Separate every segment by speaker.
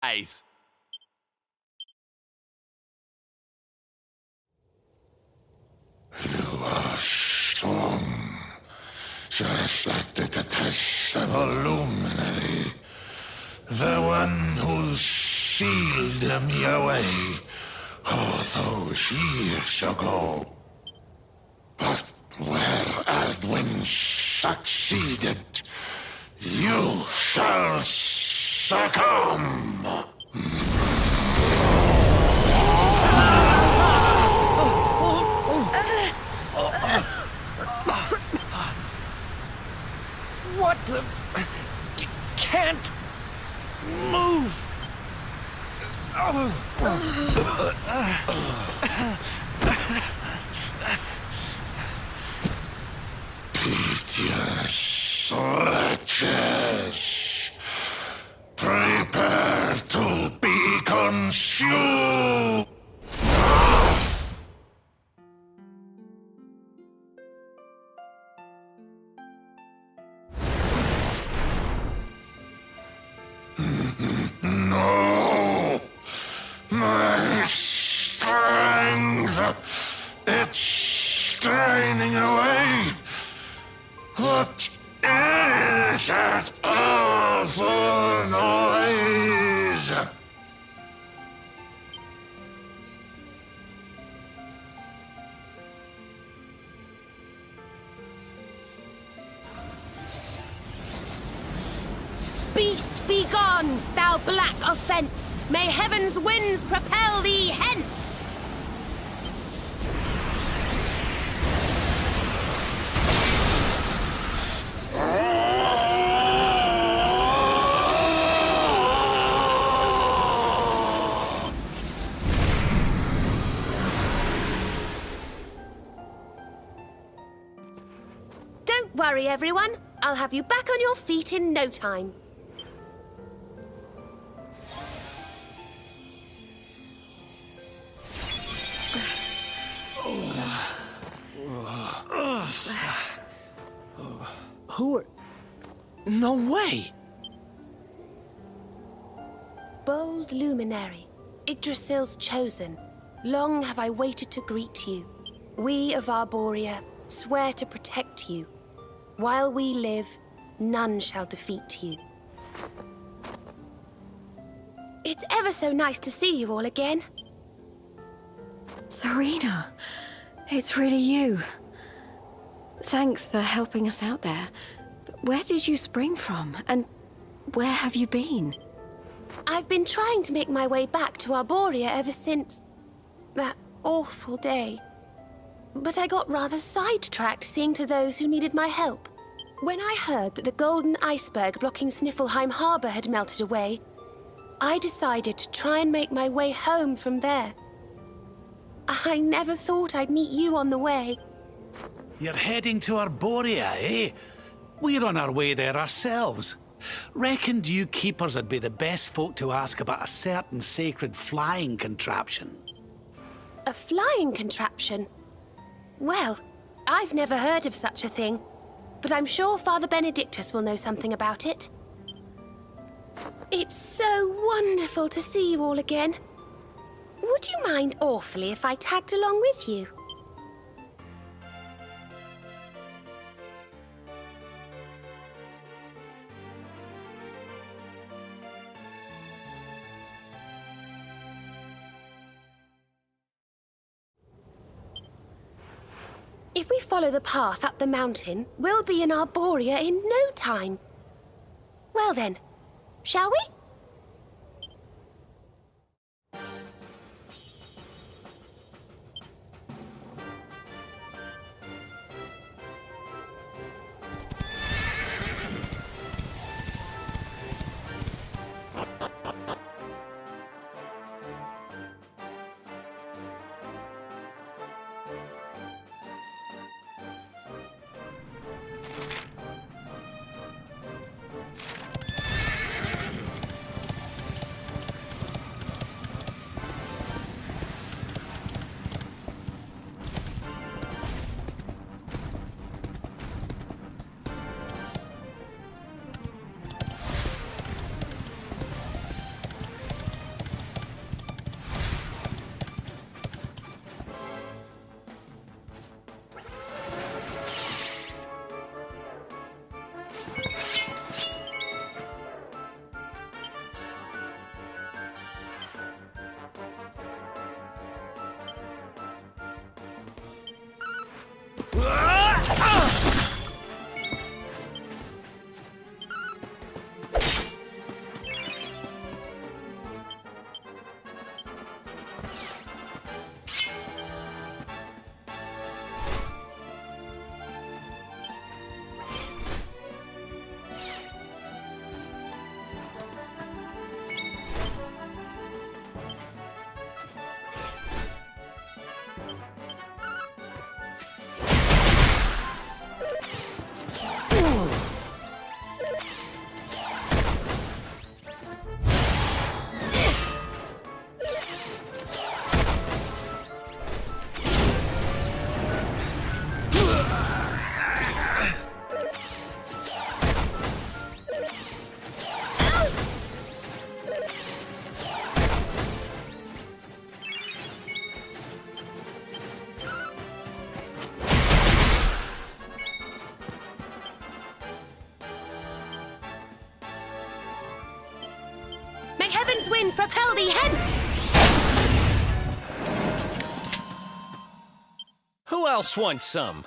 Speaker 1: Eyes.
Speaker 2: You are strong, just like the detestable luminary, the one who sealed me away all those years ago. But where Aldwin succeeded, you shall succumb.
Speaker 3: What the... Can't move.
Speaker 2: Piteous wretches, prepare to be consumed! No! My strength! It's straining away! What is that awful noise?
Speaker 4: Beast, be gone, thou black offence! May heaven's winds propel thee hence! Don't worry, everyone. I'll have you back on your feet in no time.
Speaker 3: Who are... No way!
Speaker 4: Bold luminary, Yggdrasil's chosen, long have I waited to greet you. We of Arborea swear to protect you. While we live, none shall defeat you. It's ever so nice to see you all again.
Speaker 5: Serena, it's really you. Thanks for helping us out there. But where did you spring from? And where have you been?
Speaker 4: I've been trying to make my way back to Arborea ever since that awful day. But I got rather sidetracked seeing to those who needed my help. When I heard that the golden iceberg blocking Sniffelheim Harbor had melted away, I decided to try and make my way home from there. I never thought I'd meet you on the way.
Speaker 6: You're heading to Arborea, eh? We're on our way there ourselves. Reckoned you keepers would be the best folk to ask about a certain sacred flying contraption.
Speaker 4: A flying contraption? Well, I've never heard of such a thing, but I'm sure Father Benedictus will know something about it. It's so wonderful to see you all again. Would you mind awfully if I tagged along with you? If we follow the path up the mountain, we'll be in Arborea in no time. Well then, shall we? May heaven's winds propel thee hence!
Speaker 3: Who else wants some?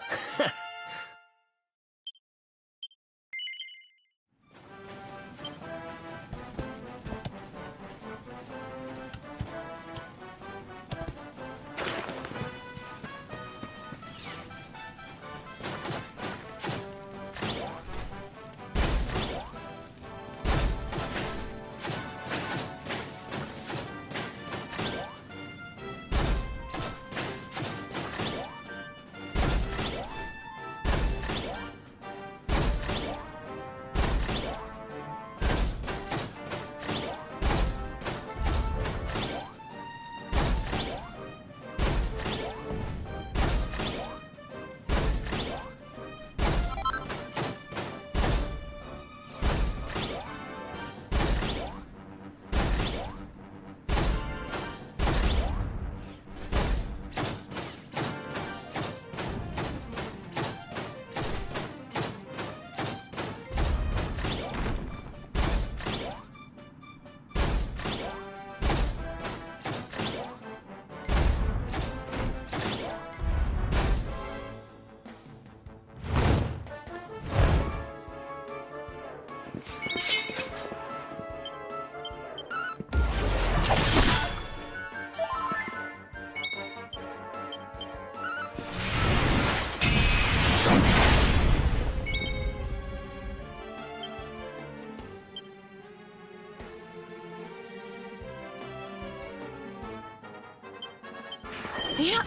Speaker 4: Yeah.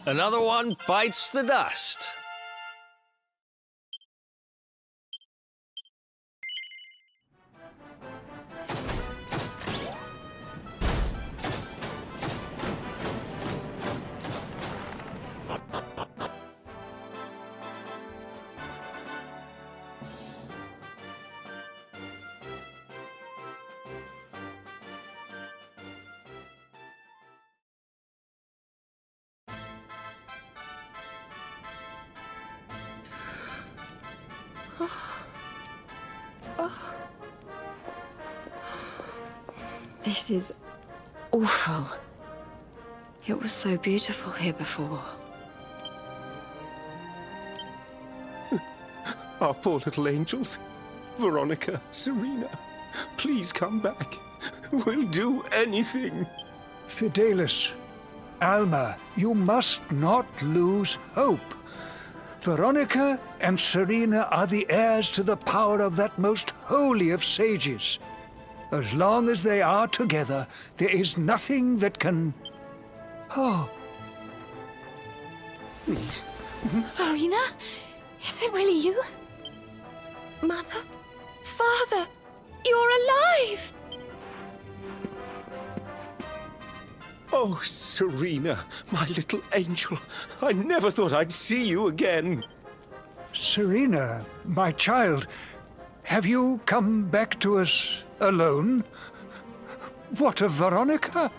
Speaker 3: Another one bites the dust.
Speaker 5: This is awful. It was so beautiful here before.
Speaker 1: Our poor little angels. Veronica, Serena, please come back. We'll do anything.
Speaker 7: Fidelis, Alma, you must not lose hope. Veronica and Serena are the heirs to the power of that most holy of sages. As long as they are together, there is nothing that can... Oh,
Speaker 5: Serena? Is it really you?
Speaker 4: Mother? Father? You're alive!
Speaker 1: Oh, Serena, my little angel. I never thought I'd see you again.
Speaker 7: Serena, my child, have you come back to us alone? What of Veronica?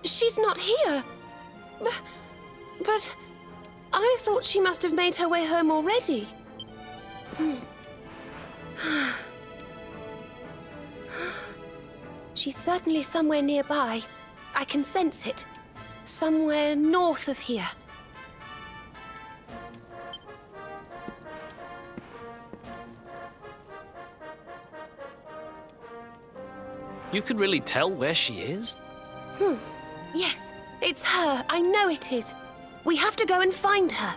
Speaker 4: she's not here. But I thought she must have made her way home already. She's certainly somewhere nearby. I can sense it. Somewhere north of here.
Speaker 3: You could really tell where she is?
Speaker 4: Yes, it's her. I know it is. We have to go and find her.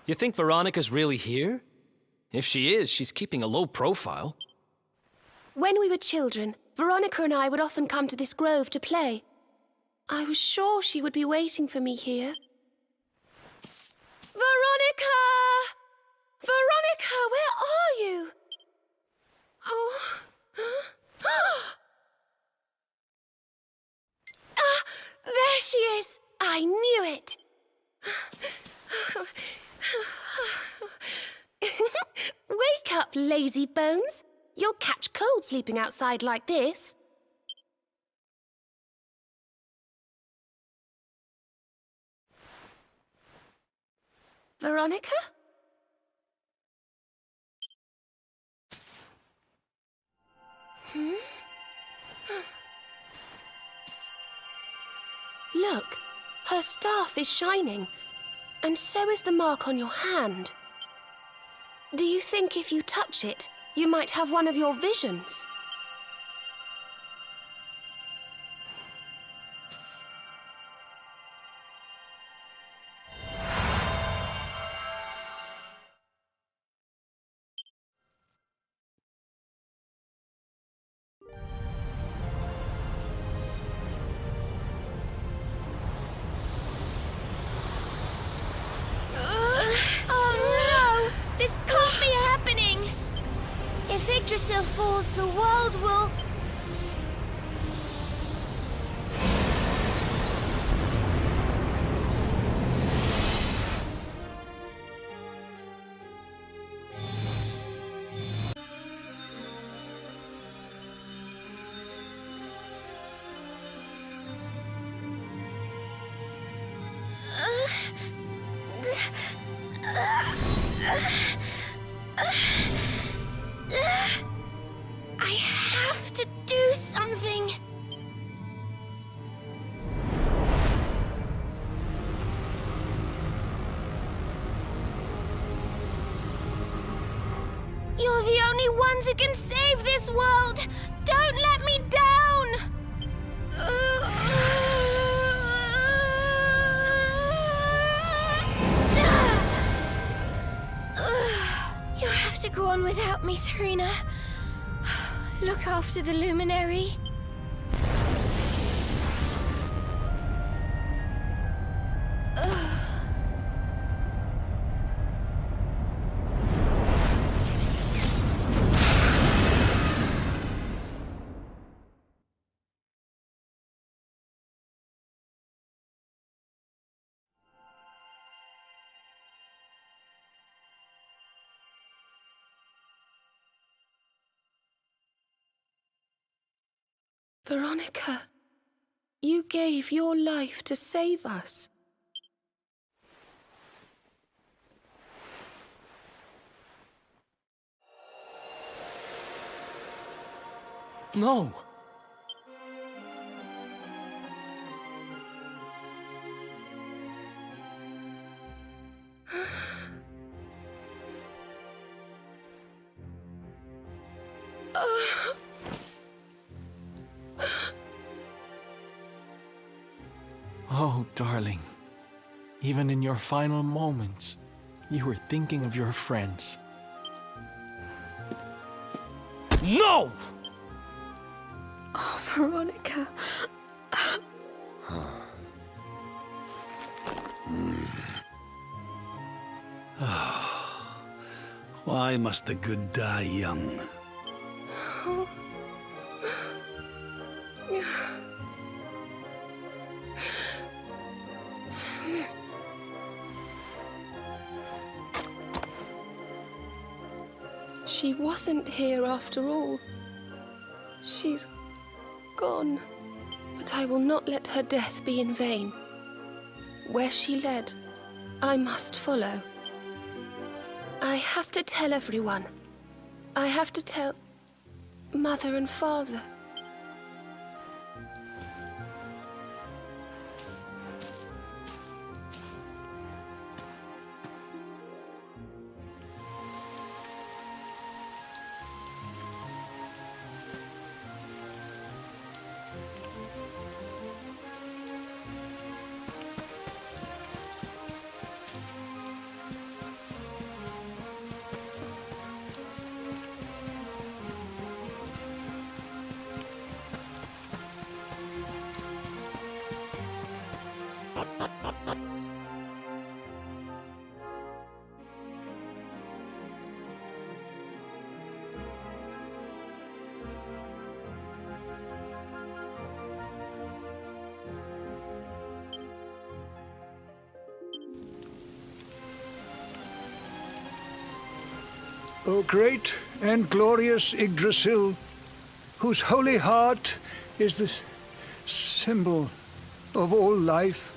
Speaker 3: You think Veronica's really here? If she is, she's keeping a low profile.
Speaker 4: When we were children, Veronica and I would often come to this grove to play. I was sure she would be waiting for me here. Veronica! Veronica, where are you? Oh. Ah, there she is. I knew it. Wake up, lazy bones. You'll catch cold sleeping outside like this. Veronica? Look, her staff is shining, and so is the mark on your hand. Do you think if you touch it, you might have one of your visions?
Speaker 8: Oh no! This can't be happening! If Yggdrasil falls, the world will... I have to do something. You're the only ones who can save this world. Don't let me down. You have to go on without me, Serena. Look after the luminary.
Speaker 4: Veronica, you gave your life to save us.
Speaker 3: No!
Speaker 9: Oh, darling. Even in your final moments, you were thinking of your friends.
Speaker 3: No!
Speaker 5: Oh, Veronica.
Speaker 6: Why must the good die young?
Speaker 4: She wasn't here after all. She's gone. But I will not let her death be in vain. Where she led, I must follow. I have to tell everyone. I have to tell Mother and Father.
Speaker 7: O great and glorious Yggdrasil, whose holy heart is the symbol of all life,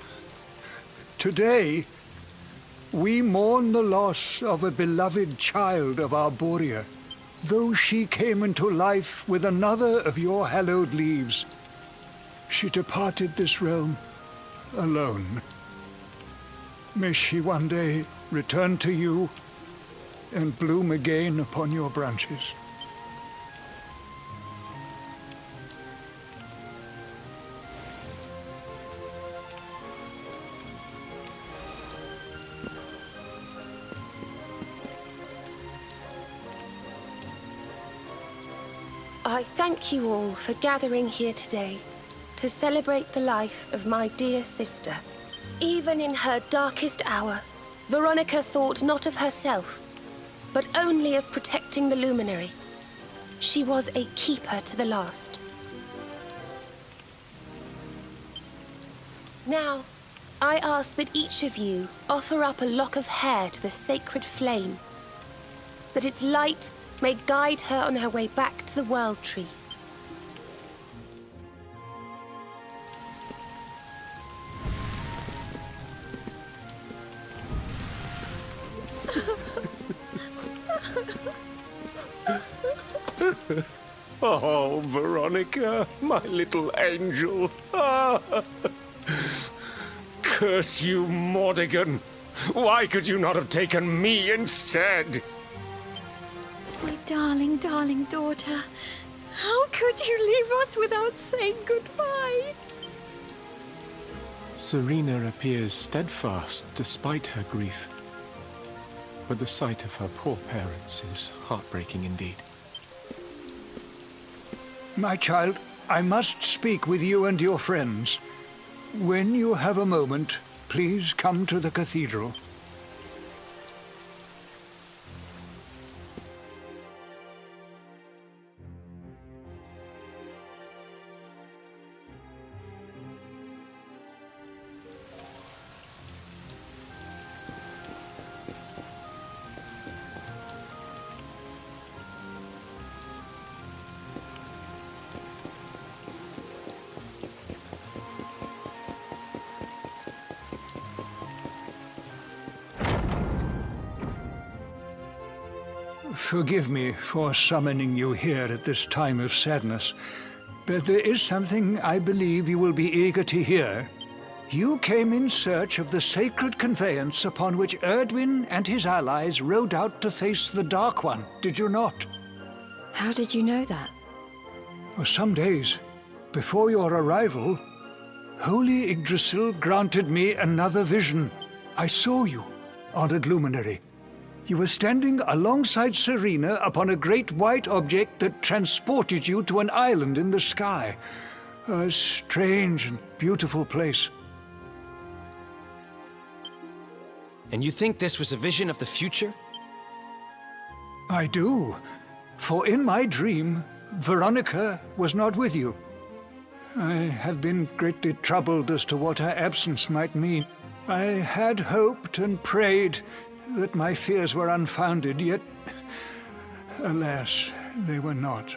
Speaker 7: today we mourn the loss of a beloved child of Arborea. Though she came into life with another of your hallowed leaves, she departed this realm alone. May she one day return to you and bloom again upon your branches.
Speaker 4: I thank you all for gathering here today to celebrate the life of my dear sister. Even in her darkest hour, Veronica thought not of herself, but only of protecting the luminary. She was a keeper to the last. Now, I ask that each of you offer up a lock of hair to the sacred flame, that its light may guide her on her way back to the World Tree.
Speaker 1: Oh, Veronica, my little angel. Curse you, Mordigan. Why could you not have taken me instead?
Speaker 5: My darling, darling daughter. How could you leave us without saying goodbye?
Speaker 9: Serena appears steadfast despite her grief. But the sight of her poor parents is heartbreaking indeed.
Speaker 7: My child, I must speak with you and your friends. When you have a moment, please come to the cathedral. Forgive me for summoning you here at this time of sadness, but there is something I believe you will be eager to hear. You came in search of the sacred conveyance upon which Erdwin and his allies rode out to face the Dark One, did you not?
Speaker 5: How did you know that?
Speaker 7: For some days before your arrival, Holy Yggdrasil granted me another vision. I saw you, honored luminary. You were standing alongside Serena upon a great white object that transported you to an island in the sky. A strange and beautiful place.
Speaker 10: And you think this was a vision of the future?
Speaker 7: I do. For in my dream, Veronica was not with you. I have been greatly troubled as to what her absence might mean. I had hoped and prayed that my fears were unfounded, yet, alas, they were not.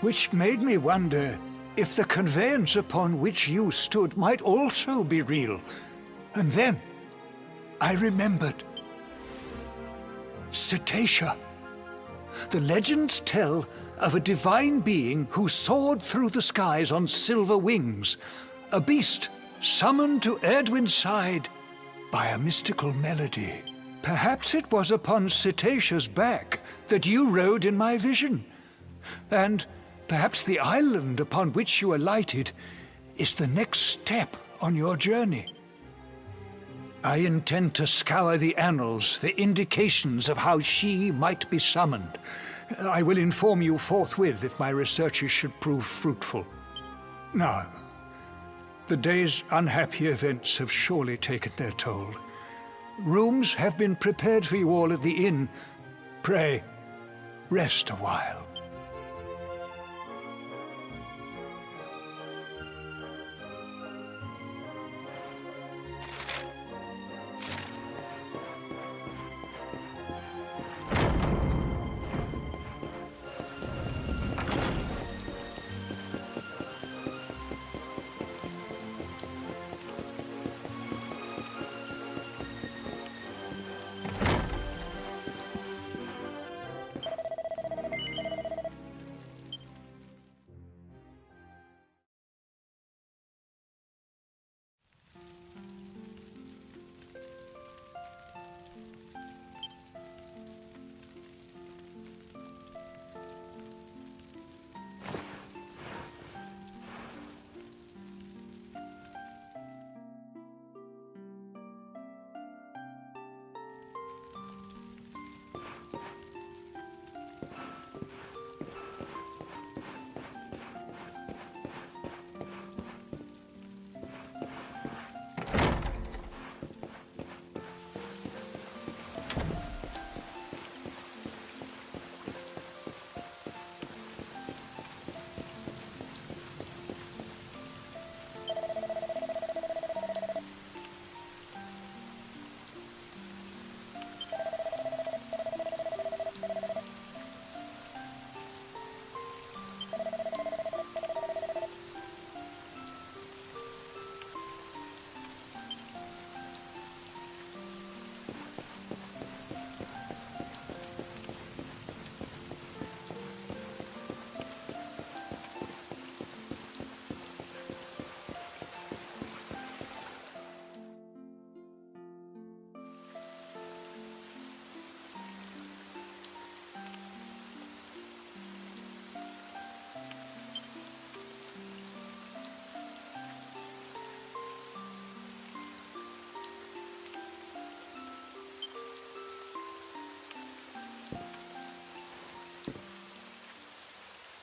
Speaker 7: Which made me wonder if the conveyance upon which you stood might also be real. And then I remembered. Cetacea. The legends tell of a divine being who soared through the skies on silver wings, a beast summoned to Erdwin's side by a mystical melody. Perhaps it was upon Cetacea's back that you rode in my vision. And perhaps the island upon which you alighted is the next step on your journey. I intend to scour the annals for indications of how she might be summoned. I will inform you forthwith if my researches should prove fruitful. Now, the day's unhappy events have surely taken their toll. Rooms have been prepared for you all at the inn. Pray, rest a while.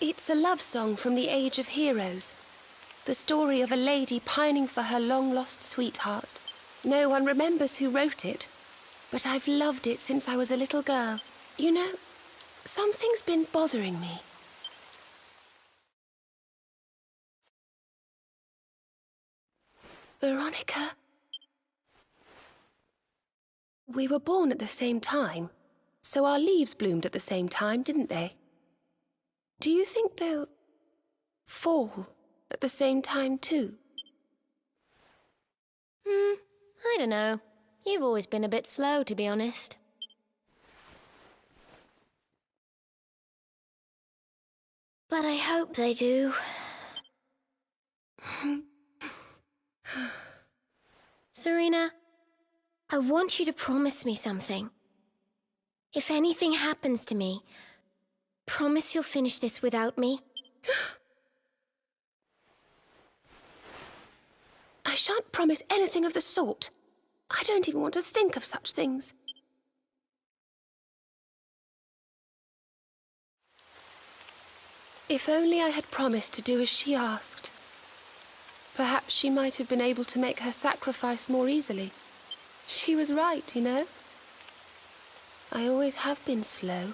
Speaker 4: It's a love song from the Age of Heroes. The story of a lady pining for her long-lost sweetheart. No one remembers who wrote it, but I've loved it since I was a little girl. You know, something's been bothering me. Veronica? We were born at the same time, so our leaves bloomed at the same time, didn't they? Do you think they'll fall at the same time too?
Speaker 8: I don't know. You've always been a bit slow, to be honest. But I hope they do. Serena, I want you to promise me something. If anything happens to me, promise you'll finish this without me.
Speaker 4: I shan't promise anything of the sort. I don't even want to think of such things. If only I had promised to do as she asked. Perhaps she might have been able to make her sacrifice more easily. She was right, you know. I always have been slow.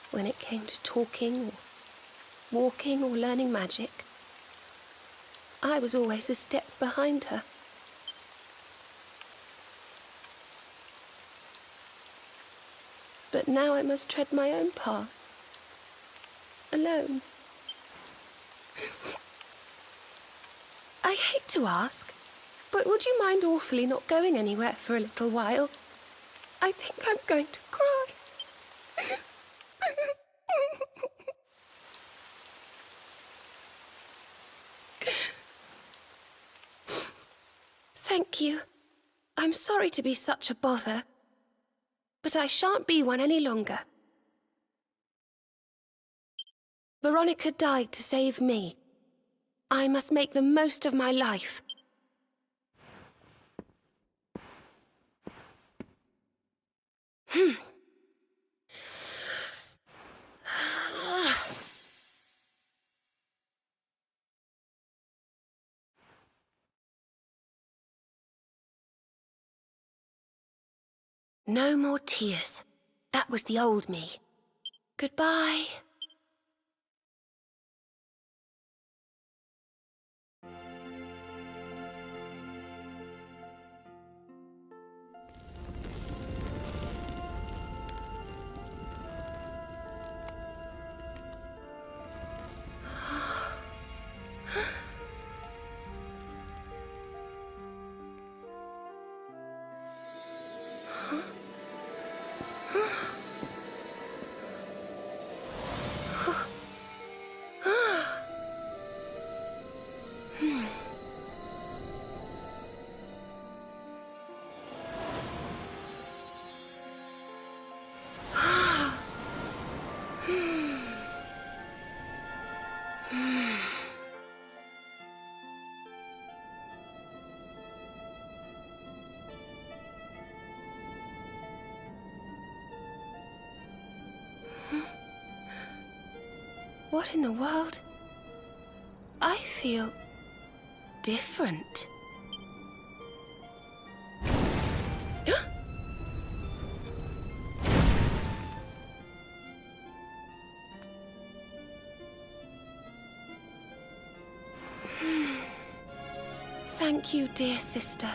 Speaker 4: When it came to talking, or walking, or learning magic, I was always a step behind her. But now I must tread my own path. Alone. I hate to ask, but would you mind awfully not going anywhere for a little while? I think I'm going to cry. Thank you. I'm sorry to be such a bother, but I shan't be one any longer. Veronica died to save me. I must make the most of my life. No more tears. That was the old me. Goodbye. What in the world? I feel different. Thank you, dear sister.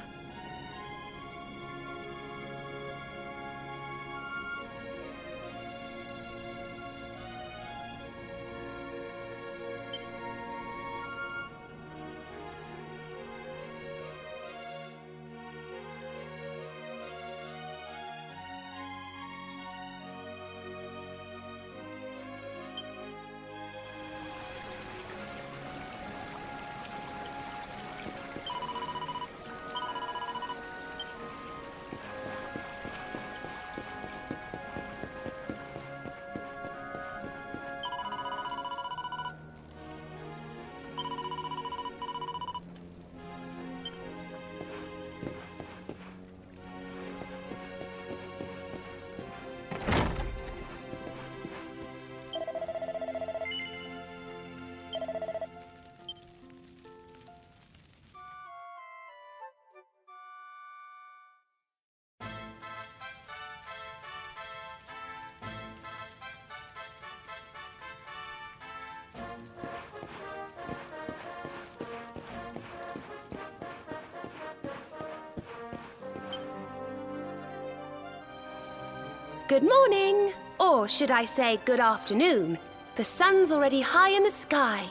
Speaker 4: Good morning. Or should I say good afternoon? The sun's already high in the sky.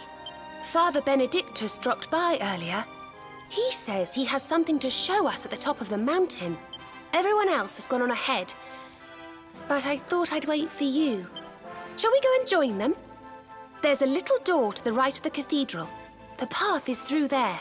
Speaker 4: Father Benedictus dropped by earlier. He says he has something to show us at the top of the mountain. Everyone else has gone on ahead. But I thought I'd wait for you. Shall we go and join them? There's a little door to the right of the cathedral. The path is through there.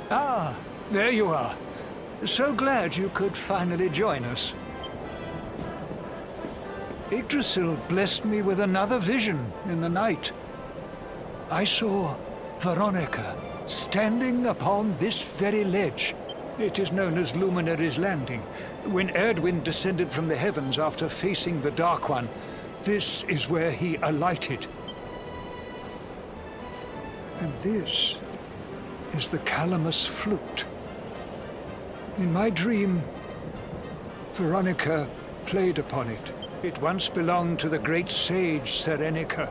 Speaker 7: Ah, there you are. So glad you could finally join us. Yggdrasil blessed me with another vision in the night. I saw Veronica standing upon this very ledge. It is known as Luminary's Landing. When Erdwin descended from the heavens after facing the Dark One, this is where he alighted. And this is the Calamus flute. In my dream, Veronica played upon it. It once belonged to the great sage Serenica.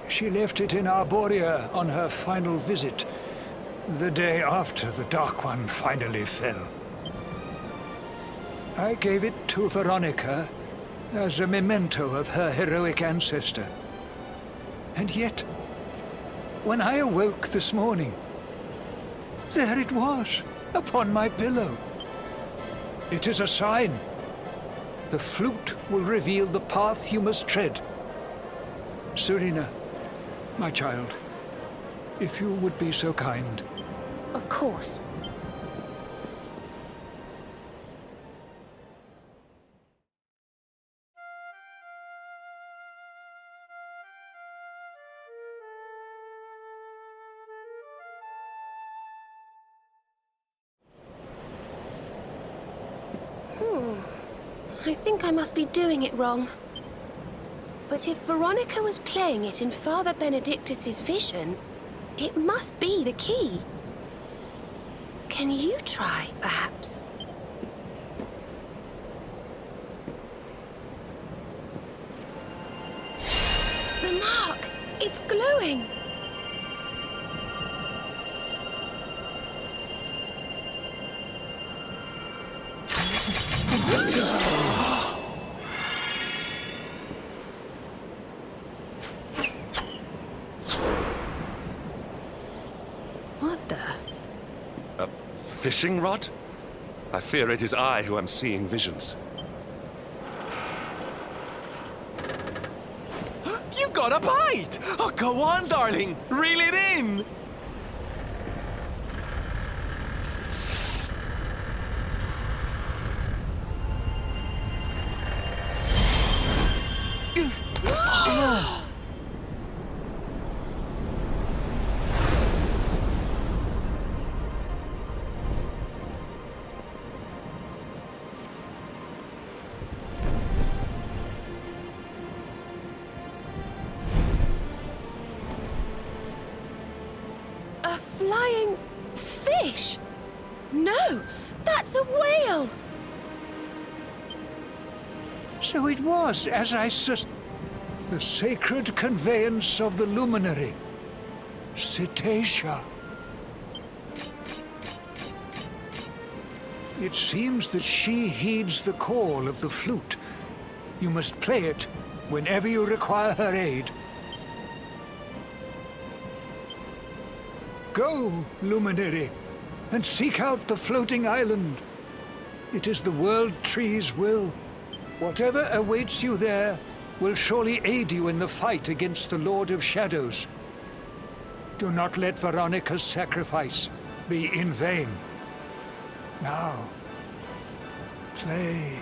Speaker 7: She left it in Arborea on her final visit, the day after the Dark One finally fell. I gave it to Veronica as a memento of her heroic ancestor. And yet, when I awoke this morning, there it was, upon my pillow. It is a sign. The flute will reveal the path you must tread. Serena, my child, if you would be so kind.
Speaker 4: Of course. I think I must be doing it wrong. But if Veronica was playing it in Father Benedictus's vision, it must be the key. Can you try, perhaps? The mark! It's glowing!
Speaker 5: What the?
Speaker 11: A fishing rod? I fear it is I who am seeing visions.
Speaker 9: You got a bite! Oh, go on, darling! Reel it in!
Speaker 4: A flying fish? No, that's a whale!
Speaker 7: So it was, as I the sacred conveyance of the luminary, Cetacea. It seems that she heeds the call of the flute. You must play it whenever you require her aid. Go, Luminary, and seek out the floating island. It is the World Tree's will. Whatever awaits you there will surely aid you in the fight against the Lord of Shadows. Do not let Veronica's sacrifice be in vain. Now, play.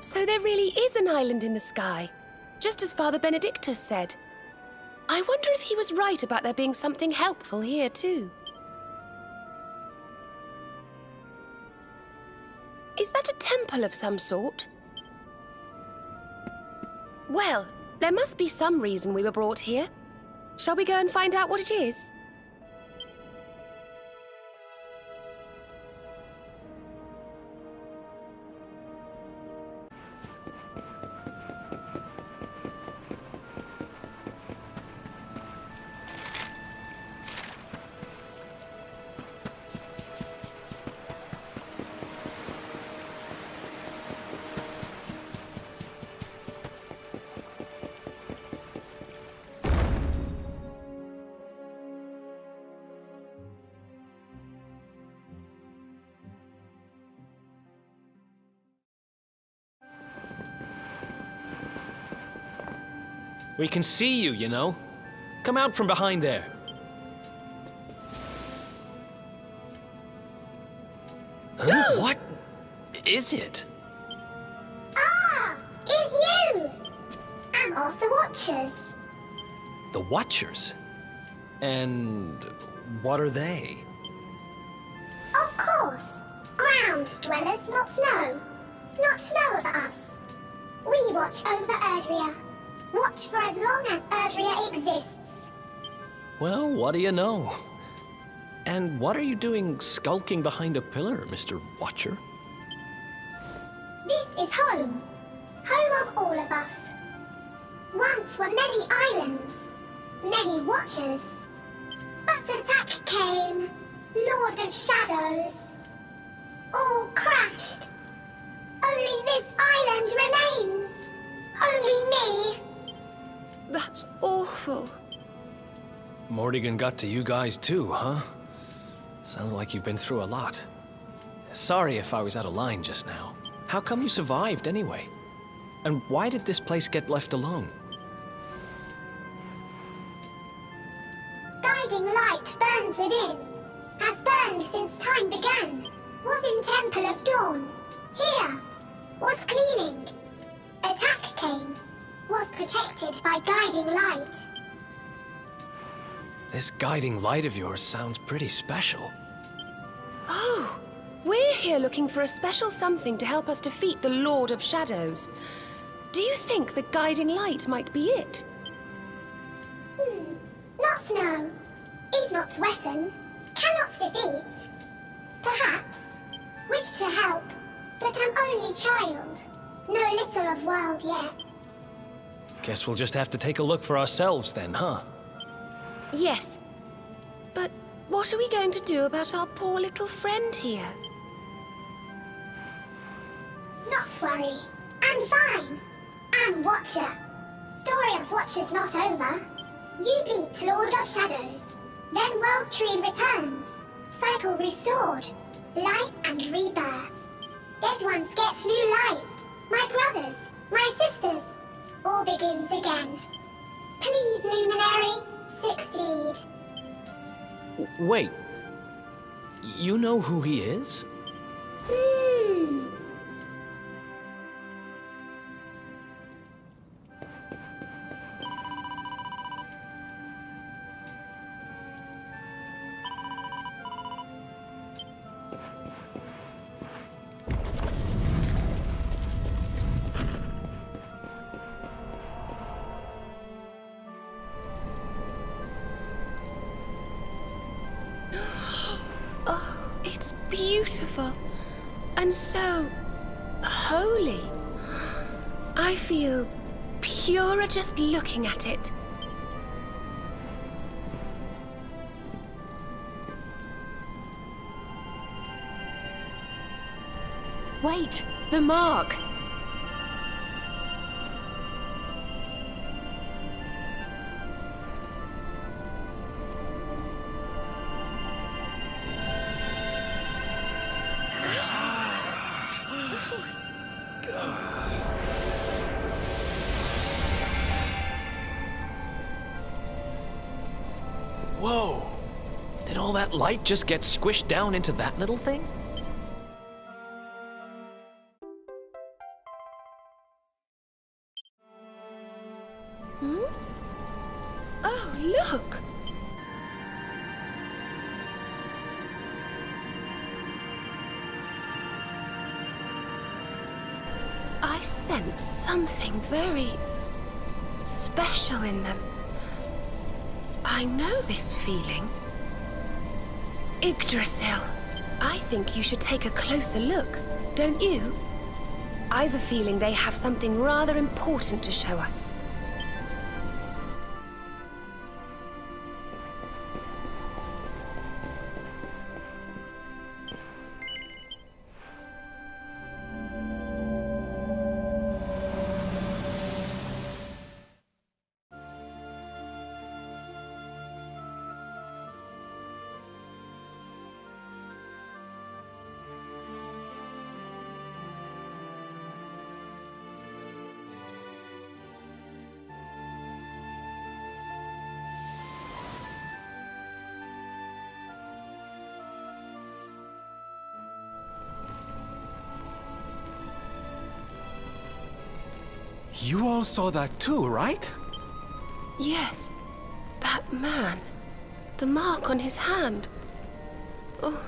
Speaker 4: So there really is an island in the sky, just as Father Benedictus said. I wonder if he was right about there being something helpful here too. Is that a temple of some sort? Well, there must be some reason we were brought here. Shall we go and find out what it is?
Speaker 10: We can see you, you know. Come out from behind there. Huh? What is it?
Speaker 12: Ah! It's you! I'm of the Watchers.
Speaker 10: The Watchers? And what are they?
Speaker 12: Of course. Ground dwellers, not snow. Not snow of us. We watch over Erdrea. Watch for as long as Erdrea exists.
Speaker 10: Well, what do you know? And what are you doing skulking behind a pillar, Mr. Watcher?
Speaker 12: This is home. Home of all of us. Once were many islands. Many Watchers. But attack came. Lord of Shadows. All crashed. Only this island remains. Only me.
Speaker 4: That's awful.
Speaker 10: Morrigan got to you guys too, huh? Sounds like you've been through a lot. Sorry if I was out of line just now. How come you survived anyway? And why did this place get left alone?
Speaker 12: Guiding light burns within. Has burned since time began. Was in Temple of Dawn. Here. Was cleaning. Attack came. Was protected by guiding light.
Speaker 10: This guiding light of yours sounds pretty special.
Speaker 4: Oh, we're here looking for a special something to help us defeat the Lord of Shadows. Do you think the guiding light might be it?
Speaker 12: Not know. Is not's weapon. Cannot defeat. Perhaps. Wish to help. But I'm only child. Know little of world yet.
Speaker 10: Guess we'll just have to take a look for ourselves then, huh?
Speaker 4: Yes. But what are we going to do about our poor little friend here?
Speaker 12: Not worry. I'm fine. I'm Watcher. Story of Watcher's not over. You beat Lord of Shadows. Then World Tree returns. Cycle restored. Life and rebirth. Dead ones get new life. My brothers. My sisters. All begins again. Please, Luminary, succeed.
Speaker 10: Wait. You know who he is?
Speaker 4: Oh, it's beautiful. And so holy. I feel purer just looking at it.
Speaker 5: Wait, the mark!
Speaker 10: Whoa! Did all that light just get squished down into that little thing?
Speaker 4: Oh, look! I sense something very special in them. I know this feeling. Yggdrasil, I think you should take a closer look, don't you? I've a feeling they have something rather important to show us.
Speaker 1: You all saw that too, right?
Speaker 4: Yes, that man. The mark on his hand. Oh,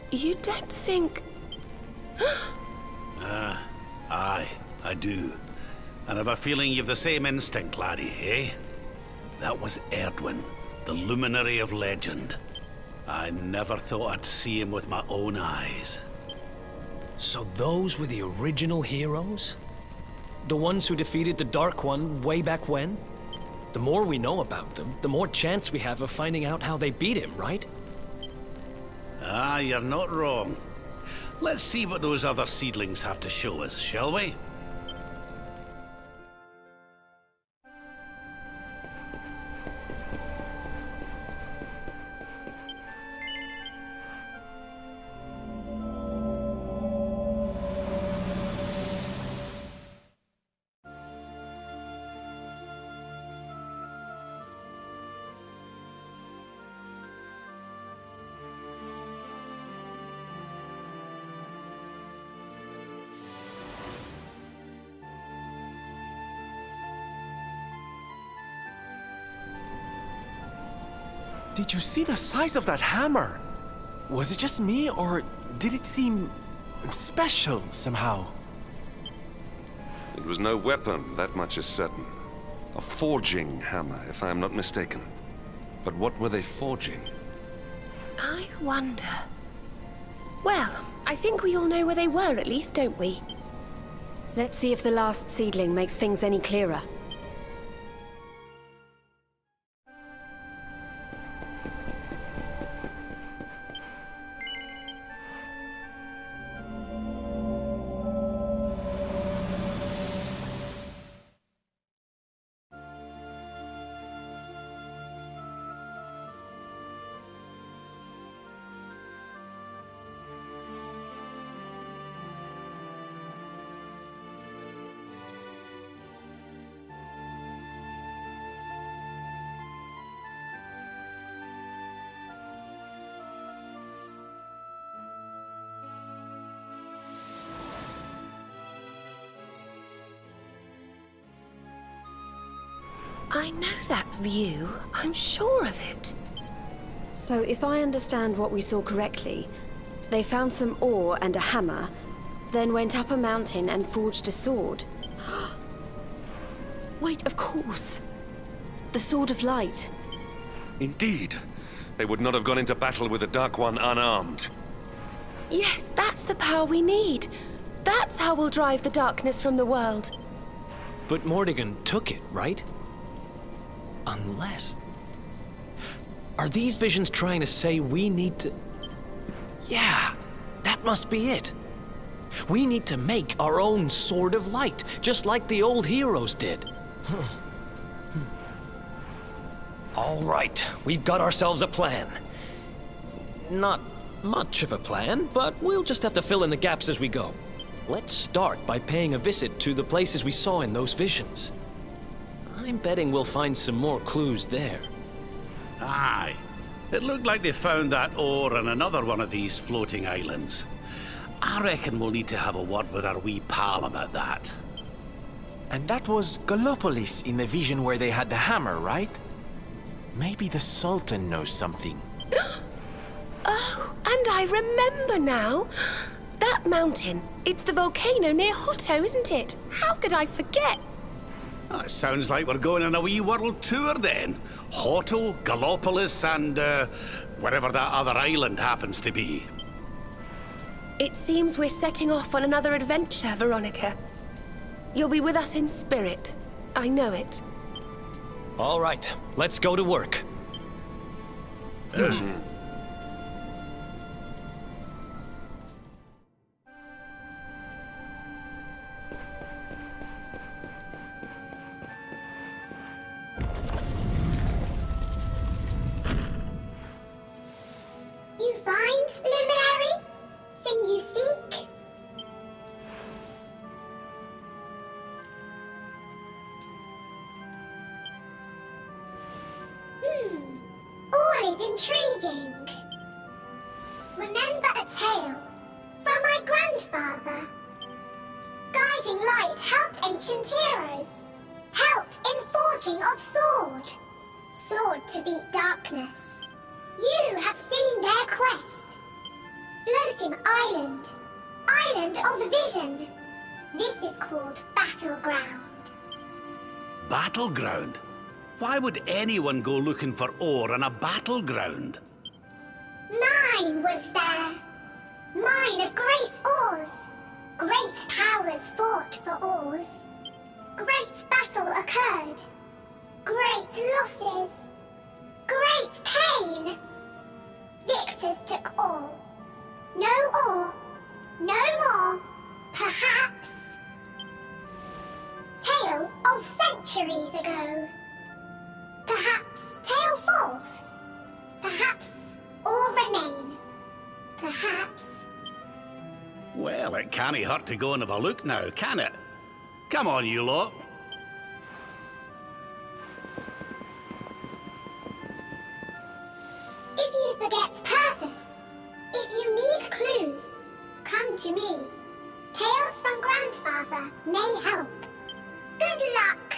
Speaker 4: you don't think...
Speaker 6: Aye, I do. And I've a feeling you've the same instinct, laddie, eh? That was Erdwin, the luminary of legend. I never thought I'd see him with my own eyes.
Speaker 10: So those were the original heroes? The ones who defeated the Dark One way back when? The more we know about them, the more chance we have of finding out how they beat him, right?
Speaker 6: Ah, you're not wrong. Let's see what those other seedlings have to show us, shall we?
Speaker 9: Did you see the size of that hammer? Was it just me, or did it seem special somehow?
Speaker 11: It was no weapon, that much is certain. A forging hammer, if I am not mistaken. But what were they forging?
Speaker 4: I wonder. Well, I think we all know where they were at least, don't we?
Speaker 5: Let's see if the last seedling makes things any clearer.
Speaker 4: I know that view. I'm sure of it.
Speaker 5: So if I understand what we saw correctly, they found some ore and a hammer, then went up a mountain and forged a sword. Wait, of course. The Sword of Light.
Speaker 11: Indeed. They would not have gone into battle with the Dark One unarmed.
Speaker 4: Yes, that's the power we need. That's how we'll drive the darkness from the world.
Speaker 10: But Mordegon took it, right? Unless... Are these visions trying to say we need to... Yeah, that must be it. We need to make our own Sword of Light, just like the old heroes did. All right, we've got ourselves a plan. Not much of a plan, but we'll just have to fill in the gaps as we go. Let's start by paying a visit to the places we saw in those visions. I'm betting we'll find some more clues there.
Speaker 6: Aye. It looked like they found that ore on another one of these floating islands. I reckon we'll need to have a word with our wee pal about that.
Speaker 9: And that was Gallopolis in the vision where they had the hammer, right? Maybe the Sultan knows something.
Speaker 4: Oh, and I remember now. That mountain. It's the volcano near Hotto, isn't it? How could I forget?
Speaker 6: That sounds like we're going on a wee world tour then. Hotto, Gallopolis, and wherever that other island happens to be.
Speaker 4: It seems we're setting off on another adventure, Veronica. You'll be with us in spirit. I know it.
Speaker 10: All right, let's go to work.
Speaker 12: You find, Luminary? Thing you seek? All is intriguing. Remember a tale from my grandfather. Guiding light helped ancient heroes. Helped in forging of sword. Sword to beat darkness. You have seen their quest. Floating island. Island of vision. This is called Battleground.
Speaker 6: Battleground? Why would anyone go looking for ore on a battleground?
Speaker 12: Mine was there. Mine of great ores. Great powers fought for ores. Great battle occurred. Great losses. Great pain. Victors took all. No ore. No more. Perhaps. Tale of centuries ago. Perhaps tale false. Perhaps or remain. Perhaps.
Speaker 6: Well, it can't hurt to go and have a look now, can it? Come on, you lot.
Speaker 12: If you forget purpose, if you need clues, come to me. Tales from Grandfather may help. Good luck!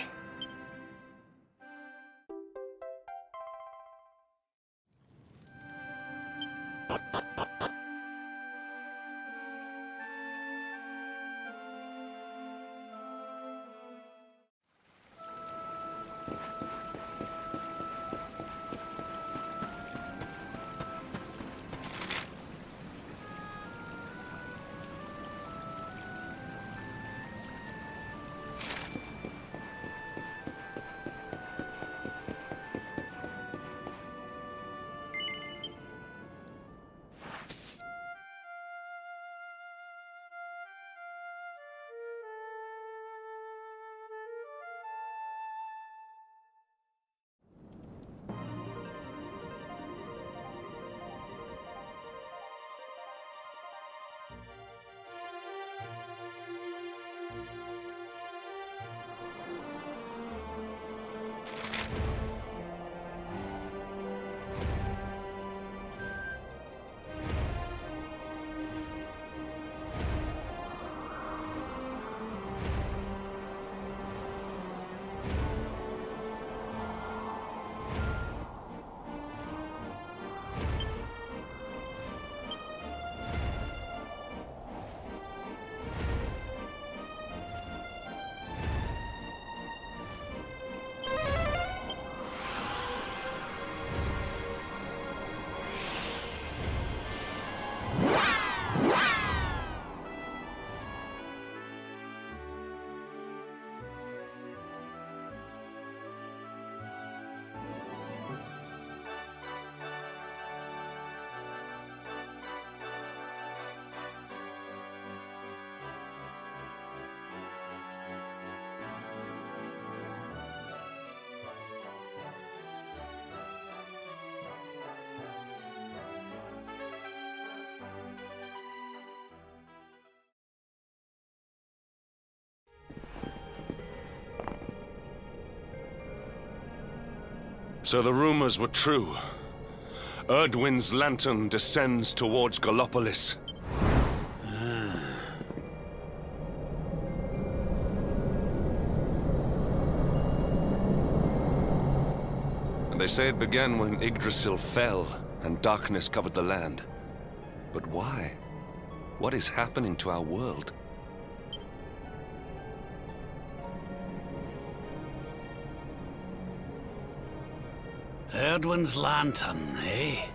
Speaker 11: So the rumors were true. Erdwin's lantern descends towards Gallopolis. And they say it began when Yggdrasil fell and darkness covered the land. But why? What is happening to our world?
Speaker 6: Erdwin's lantern, eh?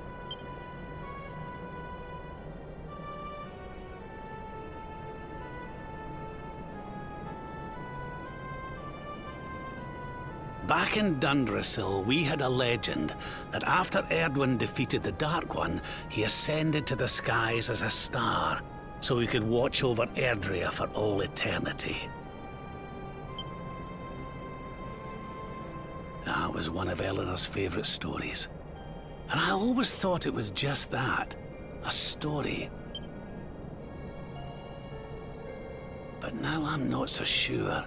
Speaker 6: Back in Dundrasil, we had a legend that after Erdwin defeated the Dark One, he ascended to the skies as a star, so he could watch over Erdrea for all eternity. That was one of Eleanor's favorite stories. And I always thought it was just that, a story. But now I'm not so sure.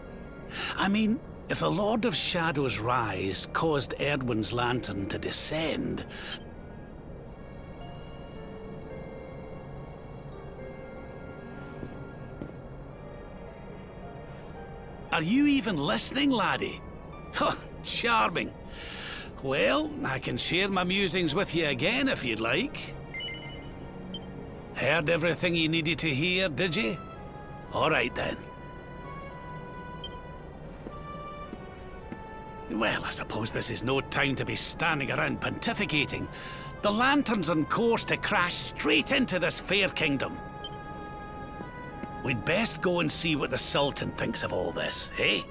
Speaker 6: I mean, if the Lord of Shadow's rise caused Erdwin's lantern to descend, are you even listening, laddie? Oh, charming. Well, I can share my musings with you again if you'd like. Heard everything you needed to hear, did you? All right then. Well, I suppose this is no time to be standing around pontificating. The lantern's on course to crash straight into this fair kingdom. We'd best go and see what the Sultan thinks of all this, eh?